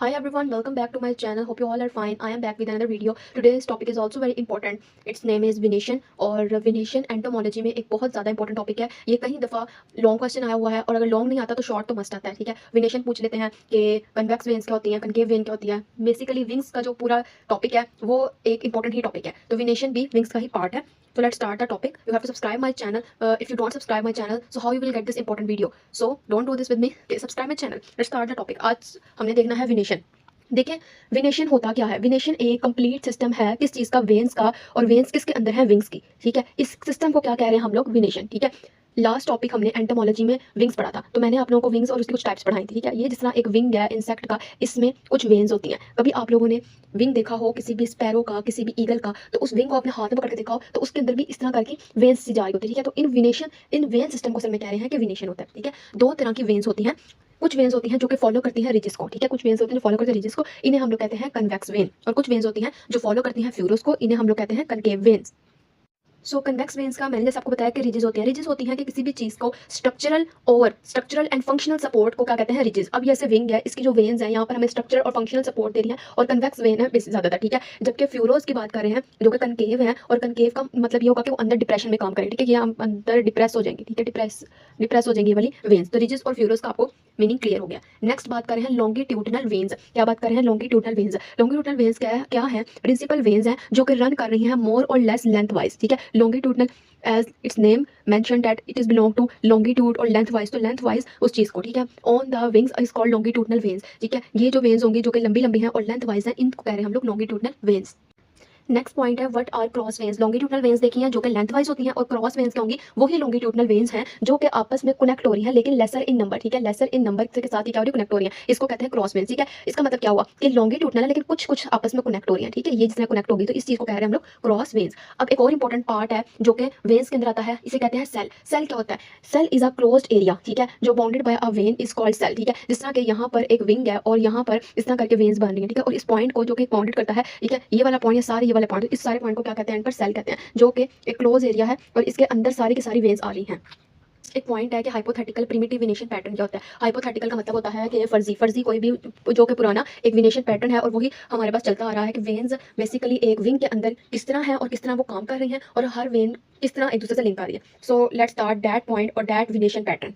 Hi everyone, welcome back to my channel. Hope you all are fine. I am back with another video. Today's topic is also very important. Its name is Venation और Venation entomology में एक बहुत ज़्यादा important topic है. ये कई दफ़ा long question आया हुआ है और अगर लॉन्ग नहीं आता तो शॉर्ट तो मस्ट आता है. ठीक है, विनेशन पूछ लेते हैं कि कन्वेक्स वेन्स क्या होती हैं, कनकेव वेन क्या होती है. बेसिकली विंग्स का जो पूरा टॉपिक है वो एक इंपॉर्टेंट ही टॉपिक है, तो विनेशन भी विंग्स का ही पार्ट है. So let's start the topic. You have to subscribe my channel. If you don't subscribe my channel, so how you will get this important video? So don't do this with me. Okay, subscribe my channel. Let's start the topic. आज हमने देखना है विनेशन. देखें विनेशन होता क्या है. विनेशन एक complete system है किस चीज़ का, वेन्स का. और वेन्स किसके अंदर है, विंग्स की. ठीक है, इस सिस्टम को क्या कह रहे हैं हम लोग, विनेशन. ठीक है, लास्ट टॉपिक हमने एंटोमोलॉजी में विंग्स पढ़ा था, तो मैंने आप लोगों को विंग्स और उसकी कुछ टाइप्स पढ़ाई थी. ठीक है, ये जिस तरह एक विंग है इंसेक्ट का, इसमें कुछ वेन्स होती हैं. कभी आप लोगों ने विंग देखा हो किसी भी स्पैरो का, किसी भी ईगल का, तो उस विंग को अपने हाथ में पकड़ के देखा हो तो उसके अंदर भी इस तरह करके वेन्स सी जा रही होती है. ठीक है, तो इन वेन सिस्टम को असल में कह रहे हैं कि विनेशन होता है. ठीक है, दो तरह की वेन्स होती हैं. कुछ वेन्स होती हैं जो कि फॉलो करती हैं रिजिस को. ठीक है, कुछ वेन्स होती हैं जो फॉलो करती हैं रिजिस को, इन्हें हम लोग कहते हैं कन्वेक्स वेन. और कुछ वेन्स होती हैं जो फॉलो करती हैं फ्यूरोस को, इन्हें हम लोग कहते हैं कनकेव वेन्स. सो कन्वेक्स वेन्स का मैंने जैसे आपको बताया कि रिजिस होती है. रिजिस होती हैं कि किसी भी चीज़ को स्ट्रक्चरल एंड फंक्शनल सपोर्ट को क्या कहते हैं, रिजिस. अब जैसे विंग है, इसकी जो वेन्स है यहाँ पर हमें स्ट्रक्चरल और फंक्शनल सपोर्ट दे रही है, और कन्वेक्स वेन है ज़्यादातर. ठीक है, जबकि फ्यूरोस की बात कर रहे हैं जो कि कनकेव है, और कनकेव का मतलब ये होगा कि वो अंदर डिप्रेशन में काम करें. ठीक है, ये हम अंदर डिप्रेस हो जाएंगे. ठीक है, डिप्रेस हो जाएंगी वाली वेन्स. तो रिजिस और फ्यूरोस का आपको मीनिंग क्लियर हो गया. नेक्स्ट बात कर रहे हैं लॉन्गिट्यूडनल वेन्स. क्या बात कर रहे हैं, लॉन्गिट्यूडनल वेन्स. लॉन्गिट्यूडनल वेन्स क्या है, प्रिंसिपल वेन्स हैं जो कि रन कर रही हैं मोर और लेस लेंथ वाइज. ठीक है, longitudinal as its name mentioned that it is belong to longitude और lengthwise, तो lengthwise उस चीज़ को. ठीक है, on the wings is called longitudinal veins. ठीक है, ये जो veins होंगी जो कि लंबी लंबी हैं और lengthwise हैं, इनको कह रहे हैं हम लोग longitudinal veins. नेक्स्ट पॉइंट है what are cross veins. Longitudinal veins देखी हैं जो कि लेंथवाइज होती हैं, और क्रॉस वेन्स क्या होंगी, वही लॉन्गिट्यूडनल वेन्स हैं जो कि आपस में कनेक्ट हो रही हैं लेकिन लेसर इन नंबर. ठीक है, लेसर इन नंबर के साथ ही क्या हो रही है, कनेक्ट हो रही हैं. इसको कहते हैं क्रॉस वेन्स. ठीक है, इसका मतलब क्या हुआ कि लॉन्गिट्यूडनल है लेकिन कुछ कुछ आपस में कनेक्ट हो रही हैं. ठीक है, ये जिसने कनेक्ट होगी तो इस चीज़ को कह रहे हैं हम लोग क्रॉस वेन्स. अब एक और इंपॉर्टेंट पार्ट है जो कि वेन्स के अंदर आता है, इसे कहते हैं सेल. सेल क्या होता है, cell is a closed area. ठीक है, जो bounded by a vein is called cell. ठीक है, जिस तरह के यहाँ पर एक विंग है और यहाँ पर इस तरह करके वेन्स बन रही है. ठीक है, और इस पॉइंट को जो कि बाउंडेड करता है, ठीक है, ये वाला पॉइंट या सारे ये वाले पॉइंट, इस सारे पॉइंट को क्या कहते हैं, पर सेल कहते हैं, जो कि एक क्लोज एरिया है और इसके अंदर सारी की सारी वेन्स आ रही हैं. एक पॉइंट है कि हाइपोथेटिकल प्रिमिटिव विनेशन पैटर्न क्या होता है. हाइपोथेटिकल का मतलब होता है कि फर्जी कोई भी जो कि पुराना एक विनेशन पैटर्न है और वही हमारे पास चलता आ रहा है कि वेन्स बेसिकली एक विंग के अंदर किस तरह है और किस तरह वो काम कर रही हैं और हर वेन किस तरह एक दूसरे से लिंक आ रही है. So let's start that point और दैट विनेशन पैटर्न.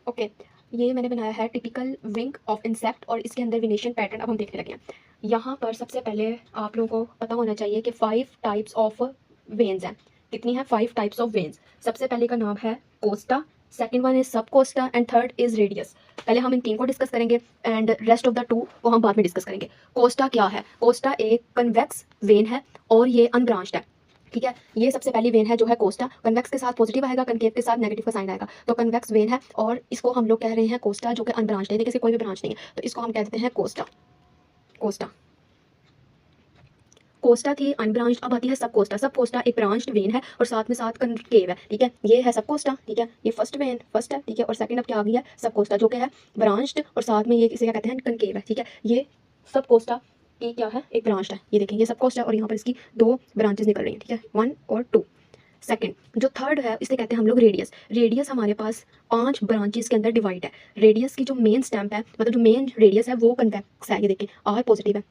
ओके, ये मैंने बनाया है टिपिकल विंग ऑफ इंसेक्ट और इसके अंदर विनेशन पैटर्न अब हम देखने लगे हैं. यहाँ पर सबसे पहले आप लोगों को पता होना चाहिए कि 5 टाइप्स ऑफ वेन्स हैं. कितनी है, 5 टाइप्स ऑफ वेन्स. सबसे पहले का नाम है कोस्टा, सेकंड वन इज सब Costa and third is radius. पहले हम इन 3 को डिस्कस करेंगे एंड रेस्ट ऑफ द 2 को हम बाद में डिस्कस करेंगे. कोस्टा क्या है, कोस्टा एक कन्वेक्स वेन है और ये अनब्रांच्ड है. ठीक है, ये सबसे पहली वेन है जो है कोस्टा. कन्वेक्स के साथ पॉजिटिव आएगा, कनकेव के साथ नेगेटिव का साइन आएगा, तो कन्वेक्स वेन है और इसको हम लोग कह रहे हैं कोस्टा, जो कि अनब्रांच्ड है, देखिए इसके कोई भी ब्रांच नहीं है, तो इसको हम कह देते हैं कोस्टा. कोस्टा थी अनब्रांच्ड. अब आती है सब कोस्टा. सब कोस्टा एक ब्रांच्ड वेन है और साथ में साथ कनकेव है. ठीक है, ये है सब कोस्टा. ठीक है, ये फर्स्ट है. ठीक है, और सेकंड अब क्या आ गई है, सब कोस्टा, जो कि है ब्रांच्ड और साथ में ये इसे क्या कहते हैं, कनकेव है. ठीक है, ये सब कोस्टा की क्या है, एक ब्रांच है. ये देखें, ये सब कोस्टा और यहाँ पर इसकी 2 ब्रांचेस निकल रही हैं. ठीक है, 1 और 2. सेकंड जो थर्ड है इसे कहते हैं हम लोग रेडियस. रेडियस हमारे पास 5 ब्रांचेस के अंदर डिवाइड है. रेडियस की जो मेन स्टैम्प है, मतलब जो मेन रेडियस है वो कन्वेक्स है. ये देखें, आर पॉजिटिव है.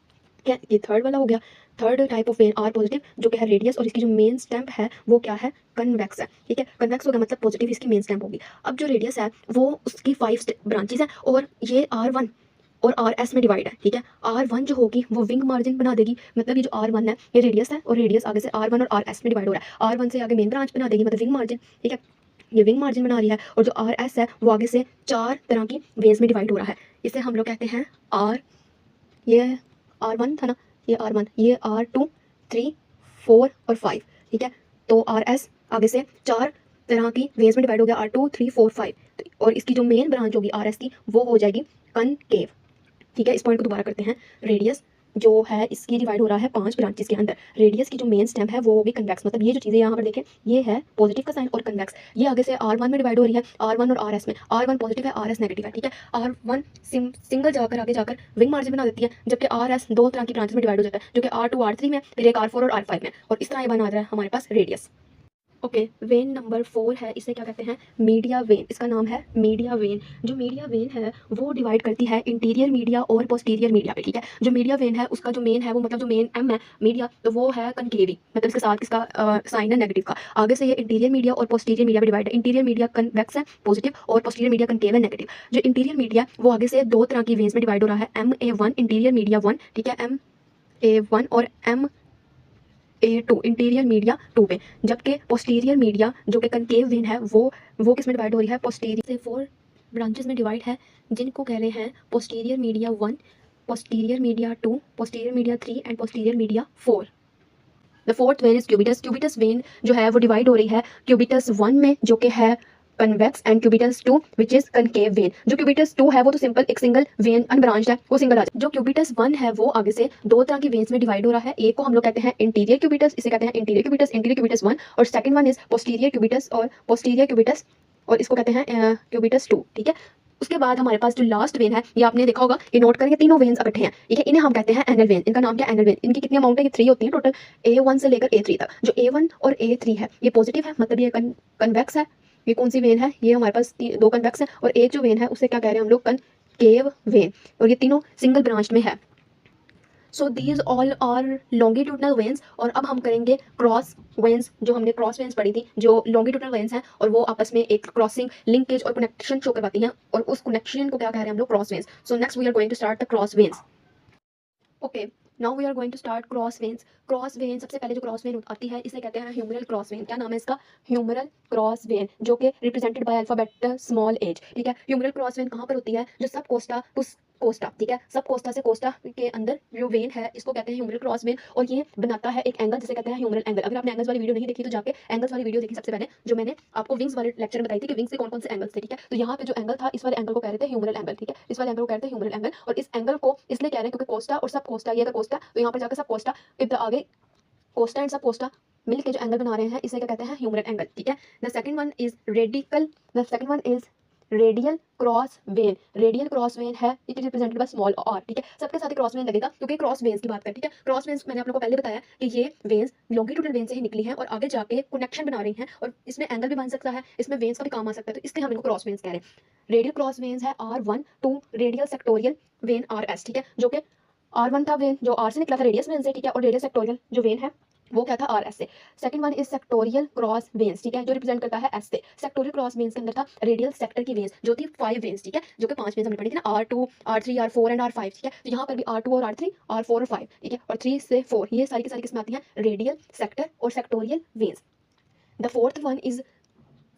क्या, ये थर्ड वाला हो गया, third type of vein are positive, जो कि है रेडियस, और इसकी जो मेन स्टैम्प है वो क्या है, कन्वेक्स है. ठीक है, कन्वेक्स हो गया मतलब पॉजिटिव, इसकी मेन स्टैम्प होगी. अब जो रेडियस है वो उसकी 5 ब्रांचेस है और ये R1 और RS में डिवाइड है. ठीक है, R1 जो होगी वो विंग मार्जिन बना देगी, मतलब ये जो R1 है ये रेडियस है और रेडियस आगे से R1 और RS में डिवाइड हो रहा है. R1 से आगे मेन ब्रांच बना देगी, मतलब विंग मार्जिन. ठीक है, ये विंग मार्जिन बना रही है, और जो RS है वो आगे से 4 तरह की वेन्स में डिवाइड हो रहा है. इसे हम लोग कहते हैं R, ये R1 था ना, ये R1, ये R2, 3, 4 और 5. ठीक है, तो RS आगे से 4 तरह की वेन्स में डिवाइड हो गया, R2, 3, 4, 5. और इसकी जो मेन ब्रांच होगी RS की वो हो जाएगी कनकेव. ठीक है, इस पॉइंट को दोबारा करते हैं. रेडियस जो है इसकी डिवाइड हो रहा है 5 ब्रांचेस के अंदर. रेडियस की जो मेन स्टेम है वो होगी कन्वेक्स, मतलब ये जो चीज़ें यहाँ पर देखें, ये है पॉजिटिव का साइन और कन्वेक्स. ये आगे से R1 में डिवाइड हो रही है, R1 और RS में. R1 पॉजिटिव है, RS नेगेटिव है. ठीक है, R1 सिंगल जाकर आगे जाकर विंग मार्जिन बना देती है, जबकि RS 2 तरह की ब्रांचेस में डिवाइड हो जाता है, जो कि R2 R3 में, फिर एक R4 और R5 में, और इस तरह ये बना रहा है हमारे पास रेडियस. ओके, वेन नंबर 4 है, इसे क्या कहते हैं, मीडिया वेन। इसका नाम है मीडिया वेन। जो मीडिया वेन है वो डिवाइड करती है इंटीरियर मीडिया और पोस्टीरियर मीडिया पे, ठीक है। जो मीडिया वेन है उसका जो मेन है वो मतलब जो मेन एम है मीडिया, तो वो है कनकेवी, मतलब इसके साथ किसका साइन है नेगेटिव का। आगे से ये इंटीरियर मीडिया और पोस्टीरियर मीडिया में डिवाइड है। इंटीरियर मीडिया कन्वेक्स है पॉजिटिव, और पोस्टीरियर मीडिया कनकेव है नेगेटिव। जो इंटीरियर मीडिया वो आगे से दो तरह की वेन्स में डिवाइड हो रहा है, MA1 इंटीरियर मीडिया 1, ठीक है, MA1 और MA2 इंटीरियर मीडिया 2 पे। जबकि पोस्टीरियर मीडिया जो कि कनकेव वेन है वो किस में डिवाइड हो रही है, पोस्टीरियर से 4 ब्रांचेस में डिवाइड है, जिनको कह रहे हैं posterior media 1, posterior media 2, posterior media 3 and posterior media 4। The fourth when is cubitus. Cubitus when जो है वो डिवाइड हो रही है क्यूबिटस 1 में जो कि है convex, and cubitus 2 which is concave when. जो क्यूबिटस 2 है वो तो सिंपल एक सिंगल वेन अनब्रांच्ड है, वो सिंगल आ जाए। जो क्यूबिटस 1 है वो आगे से दो तरह की वेन्स में डिवाइड हो रहा है। एक को हम लोग कहते हैं इंटीरियर क्यूबिटस, इसे कहते हैं इंटीरियर क्यूबिटस 1, और second one is posterior cubitus और पोस्टीरियर क्यूबिटस, और इसको कहते हैं क्यूबिटस 2, ठीक है। उसके बाद हमारे पास जो लास्ट वेन है, ये आपने देखा होगा, ये नोट करेंगे, तीनों वेन्स इकट्ठे हैं, ठीक है। इन्हें हम कहते हैं एनल वेन। इनका नाम क्या है, एनल वेन। इनकी कितनी अमाउंट है, ये 3 होती है टोटल, A1 से लेकर A3 तक। जो A1 और A3 है ये पॉजिटिव है, मतलब ये कन्वेक्स है। ये कौन सी वेन है, ये हमारे पास दो कन्वेक्स है, और एक जो वेन है उसे क्या कह रहे हैं हम लोग, कनकेव वेन, और ये तीनों सिंगल ब्रांच में है। So these all are longitudinal veins. और अब हम करेंगे क्रॉस वेन्स। जो हमने क्रॉस वेन्स पढ़ी थी, जो लॉन्गिट्यूडनल वेन्स हैं और वो आपस में एक क्रॉसिंग लिंकेज और कनेक्शन शो करवाती हैं, और उस कनेक्शन को क्या कह रहे हैं हम लोग, cross veins. So next we are going to start the cross veins. Okay, now we are going to start cross veins. Cross vein, सबसे पहले जो क्रॉस वेन आती है इसे कहते हैं ह्यूमरल क्रॉस वेन। क्या नाम है इसका, ह्यूमरल क्रॉस वेन, जो कि represented by alphabet small h, ठीक है। ह्यूमरल क्रॉस वेन कहाँ पर होती है, जो सब कोस्टा टू कोस्टा, ठीक है, सब कोस्टा से कोस्टा के अंदर जो वेन है इसको कहते हैं ह्यूमरल क्रॉस वेन, और ये बनाता है एक एंगल जिसे कहते हैं ह्यूमरल एंगल। अगर आपने एंगल्स वाली वीडियो नहीं देखी तो जाके एंगल्स वाली वीडियो देखी सबसे पहले, जो मैंने आपको विंग्स वाले लेक्चर में बताई थी कि विंग्स के कौन कौन से एंगल्स थे, ठीक है। तो यहाँ पे जो एंगल था, इस वाले एंगल को कह रहे थे ह्यूमरल एंगल, ठीक है। इस वाले एंगल को कहते हैं ह्यूमरल एंगल, और इस एंगल को इसलिए कह रहे हैं क्योंकि कोस्टा और सब कोस्टा, ये अगर कोस्टा तो यहाँ पर जाकर सब कोस्टा, इधर आगे कोस्टा एंड सब कोस्टा मिल के जो एंगल बना रहे हैं इसे क्या कहते हैं, ह्यूमरल एंगल, ठीक है। The second one is radical, the second one is radial cross vein. Radial cross vein है, it is represented by small r, ठीक है। सबके साथ क्रॉस वेन लगेगा क्योंकि क्रॉस वेन्स की बात करें, ठीक है। क्रॉस वेन्स मैंने आप लोगों को पहले बताया कि ये वेन्स लॉन्गिट्यूडनल वेन से ही निकली हैं और आगे जाके कनेक्शन बना रही हैं, और इसमें एंगल भी बन सकता है, इसमें वेन्स का भी काम आ सकता है, तो इसलिए हम इनको क्रॉस वेन्स कह रहे हैं। रेडियल क्रॉस वेन्स है R1 2 radial sectoral when RS, ठीक है, जो कि R1 था वेन जो R से निकला था रेडियस वेन से, ठीक है, और रेडियल सेक्टोरियल जो वेन है वो क्या था, RS से। Second one is sectoral cross veins, ठीक है, जो रिप्रेजेंट करता है S से। सेक्टोरियल क्रॉस वेन्स के अंदर था रेडियल सेक्टर की वेन्स जो थी 5 वेन्स, ठीक है, जो कि 5 वेन्स हमने पढ़ी थी ना, R2 R3 R4 and R5, ठीक है। तो यहाँ पर भी R2 और R3 R4 और 5, ठीक है, और 3 से 4 ये सारी की सारी किस्में आती हैं रेडियल सेक्टर और sectoral veins. The fourth one is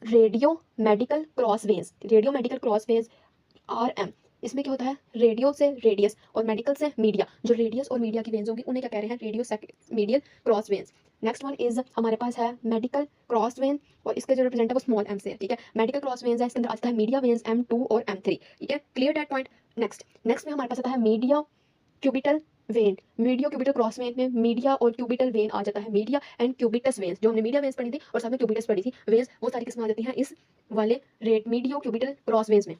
radio medical cross veins. Radio medical cross veins RM, इसमें क्या होता है, रेडियो से रेडियस और मेडिकल से मीडिया। जो रेडियस और मीडिया की वेन्स होंगी उन्हें क्या कह रहे हैं, radio medial cross veins. Next one is हमारे पास है मेडिकल क्रॉस वेन, और इसके जो रिप्रेजेंट है वो स्मॉल m से है, ठीक है। मेडिकल क्रॉस वेन्स है, इसके अंदर आता है मीडिया वेन्स M2 और M3, ठीक है, क्लियर दैट पॉइंट। नेक्स्ट में हमारे पास आता है media cubital when. Media cubital cross when में मीडिया और क्यूबिटल वेन आ जाता है, मीडिया एंड क्यूबिटस वेन्स। जो हमने मीडिया वेन्स पढ़ी थी और साथ में क्यूबिटस पढ़ी थी वेन्स, वो सारी किस्में आ जाती हैं इस वाले रेट मीडियो क्यूबिटल क्रॉस वेन्स में।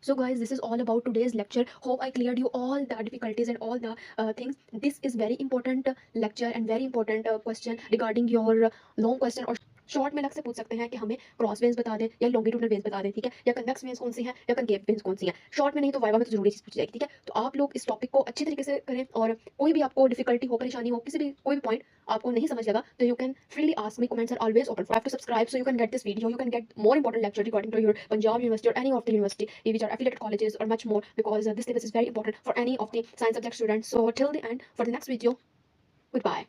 So guys, this is all about today's lecture. Hope I cleared you all the difficulties and all the things. This is very important lecture and very important question regarding your long question, और short में अलग से पूछ सकते हैं कि हमें cross veins बता दें या लॉन्गिट्यूडनल वेन्स बता दें, ठीक है, या कन्वेक्स वेन्स कौन सी हैं या कनकेव वेन्स कौन सी हैं। शॉर्ट में नहीं तो वाइवा में तो जरूरी चीज पूछी जाएगी, ठीक है। तो आप लोग इस टॉपिक को अच्छी तरीके से करें, और कोई भी आपको डिफिकल्टी हो, परेशानी हो, किसी भी कोई भी पॉइंट आपको नहीं समझ लगा तो you can freely ask me, comments are always open. You have to subscribe so you can get this video, you can get more important lecture regarding to your Punjab University or any of the university which are affiliated colleges or much more, because this syllabus is very important for any of the science subject students. So till the end, for the next video, goodbye.